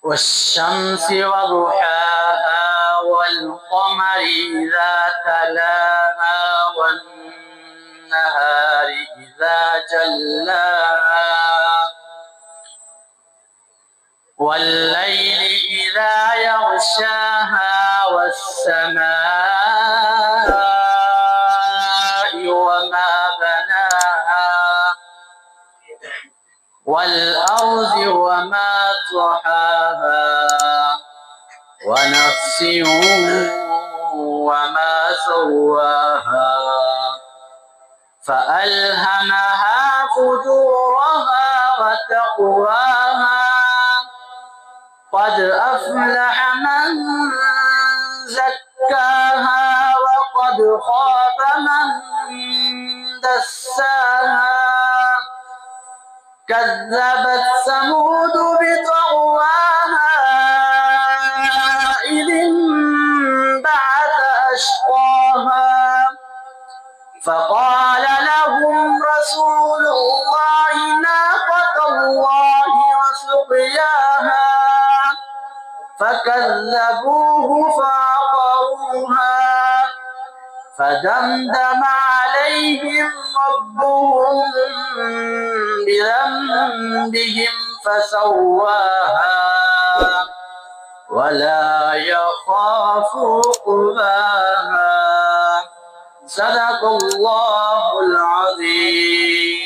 والشمس وضحاها والقمر إذا تلاها والنهار إذا جلاها والليل إذا يغشاها والسماء وما بناها والأرض وما طحاها ونفس وما سواها فألهمها فجورها وتقواها قد أفلح من زكاها وقد خاب من دساها كذبت ثمود بطغواها إذ انبعث أشقاها فقال لهم رسول الله ناقة الله وسقياها فكذبوه فعقروها فدمدم عليهم ربهم بذنبهم فسواها ولا يخاف عقباها صدق الله العظيم.